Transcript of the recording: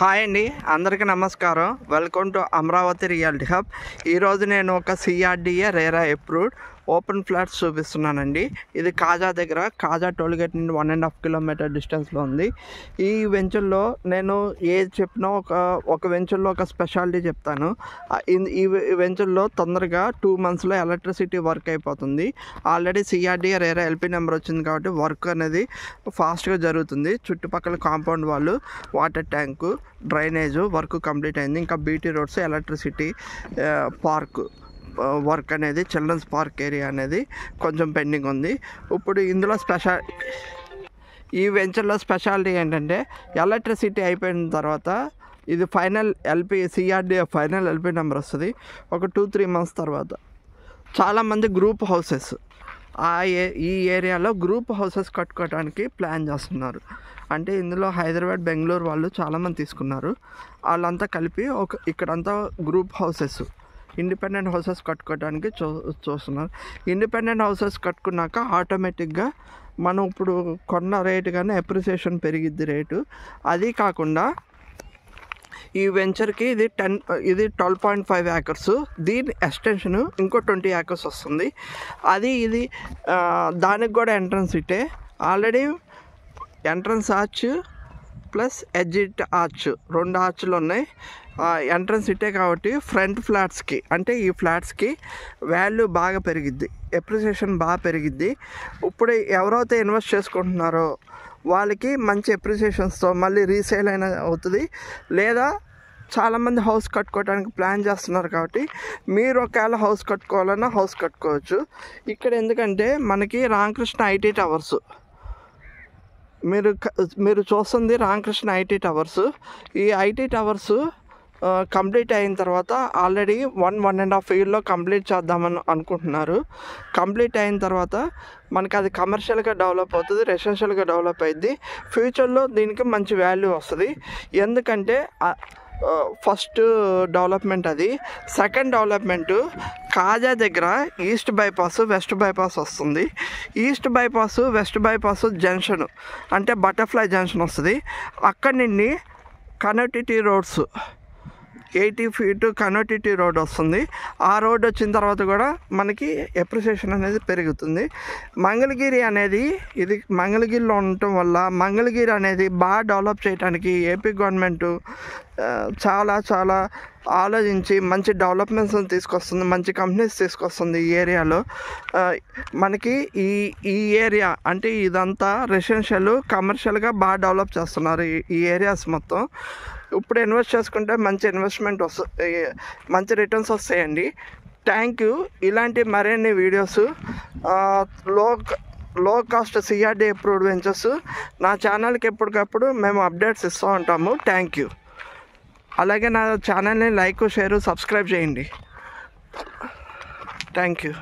Hi అండి, అందరికీ నమస్కారం. Welcome to Amaravati reality hub. ఈరోజు నేను ఒక CRDA RERA approved open flats చూపిస్తున్నానండి. ఇది కాజా దగ్గర, కాజా టోల్గేట్ నుండి 1.5 కిలోమీటర్ డిస్టెన్స్లో ఉంది. ఈ వెంచర్లో నేను ఏది చెప్పినా ఒక వెంచర్లో ఒక స్పెషాలిటీ చెప్తాను. ఈ వెంచర్లో తొందరగా 2 monthsలో ఎలక్ట్రిసిటీ వర్క్ అయిపోతుంది. Already CRDA RERA LP number వచ్చింది కాబట్టి వర్క్ అనేది ఫాస్ట్గా జరుగుతుంది. చుట్టుపక్కల కాంపౌండ్ వాళ్ళు, water tank, drainage work complete అయింది. ఇంకా BT roads, electricity, park work అనేది, చిల్డ్రన్స్ పార్క్ ఏరియా అనేది కొంచెం పెండింగ్ ఉంది. ఇప్పుడు ఇందులో ఈ వెంచర్లో స్పెషాలిటీ ఏంటంటే, ఎలక్ట్రిసిటీ అయిపోయిన తర్వాత ఇది final CRDA final LP number వస్తుంది ఒక 2-3 months తర్వాత. చాలామంది గ్రూప్ హౌసెస్ ఈ ఏరియాలో గ్రూప్ హౌసెస్ కట్టుకోవడానికి ప్లాన్ చేస్తున్నారు. అంటే ఇందులో హైదరాబాద్, బెంగళూరు వాళ్ళు చాలామంది తీసుకున్నారు. వాళ్ళంతా కలిపి ఇక్కడంతా గ్రూప్ హౌసెస్, ఇండిపెండెంట్ హౌసెస్ కట్టుకోవడానికి చూస్తున్నారు. ఇండిపెండెంట్ హౌసెస్ కట్టుకున్నాక ఆటోమేటిక్గా మనం ఇప్పుడు కొన్న రేటు కానీ అప్రిసియేషన్ పెరిగిద్ది రేటు. అది కాకుండా ఈ వెంచర్కి ఇది 12.5 acres. దీని ఎక్స్టెన్షన్ ఇంకో 20 acres వస్తుంది. ఇది దానికి కూడా ఎంట్రన్స్ ఇటే. Already entrance arch plus exit arch, 2 ఆర్చ్లు ఉన్నాయి. ఎంట్రన్స్ ఇటే కాబట్టి ఫ్రంట్ ఫ్లాట్స్కి, అంటే ఈ ఫ్లాట్స్కి వాల్యూ బాగా పెరిగిద్ది, అప్రిసియేషన్ బాగా పెరిగిద్ది. ఇప్పుడు ఎవరైతే ఇన్వెస్ట్ చేసుకుంటున్నారో వాళ్ళకి మంచి అప్రిసియేషన్స్తో మళ్ళీ రీసేల్ అయినా అవుతుంది. లేదా చాలామంది హౌస్ కట్టుకోవడానికి ప్లాన్ చేస్తున్నారు కాబట్టి మీరు ఒకవేళ హౌస్ కట్టుకోవాలన్నా హౌస్ కట్టుకోవచ్చు. ఇక్కడ ఎందుకంటే మనకి రామకృష్ణ ఐటీ టవర్స్, మీరు చూస్తుంది రామకృష్ణ ఐటీ టవర్స్. ఈ ఐటీ టవర్స్ కంప్లీట్ అయిన తర్వాత ఆల్రెడీ 1.5 yearలో కంప్లీట్ చేద్దామని అనుకుంటున్నారు. కంప్లీట్ అయిన తర్వాత మనకి అది కమర్షియల్గా డెవలప్ అవుతుంది, రెసిడెన్షియల్గా డెవలప్ అయ్యింది. ఫ్యూచర్లో దీనికి మంచి వాల్యూ వస్తుంది. ఎందుకంటే ఫస్ట్ డెవలప్మెంట్ అది. సెకండ్ డెవలప్మెంటు కాజా దగ్గర ఈస్ట్ బైపాస్, వెస్ట్ బైపాస్ వస్తుంది. East bypass, west bypass junction అంటే బటర్ఫ్లై జంక్షన్ వస్తుంది. అక్కడి నుండి connectivity roads 80 feet connectivity road వస్తుంది. ఆ రోడ్ వచ్చిన తర్వాత కూడా మనకి అప్రిసియేషన్ అనేది పెరుగుతుంది. మంగళగిరి అనేది, ఇది మంగళగిరిలో ఉండటం వల్ల మంగళగిరి అనేది బాగా డెవలప్ చేయడానికి ఏపీ గవర్నమెంట్ చాలా ఆలోచించి మంచి డెవలప్మెంట్స్ తీసుకొస్తుంది, మంచి కంపెనీస్ తీసుకొస్తుంది. ఈ ఏరియాలో మనకి ఈ ఏరియా అంటే ఇదంతా రెసిడెన్షియల్, కమర్షియల్గా బాగా డెవలప్ చేస్తున్నారు ఈ ఏరియాస్ మొత్తం. ఇప్పుడు ఇన్వెస్ట్ చేసుకుంటే మంచి ఇన్వెస్ట్మెంట్ మంచి రిటర్న్స్ వస్తాయండి. Thank you. ఇలాంటి మరిన్ని వీడియోస్, లో కాస్ట్ సిఆర్డిఏ అప్రూవ్డ్ వెంచర్స్ నా ఛానల్కి ఎప్పటికప్పుడు మేము అప్డేట్స్ ఇస్తూ ఉంటాము. Thank you. అలాగే నా ఛానల్ని లైక్, షేర్, సబ్స్క్రైబ్ చేయండి. Thank you.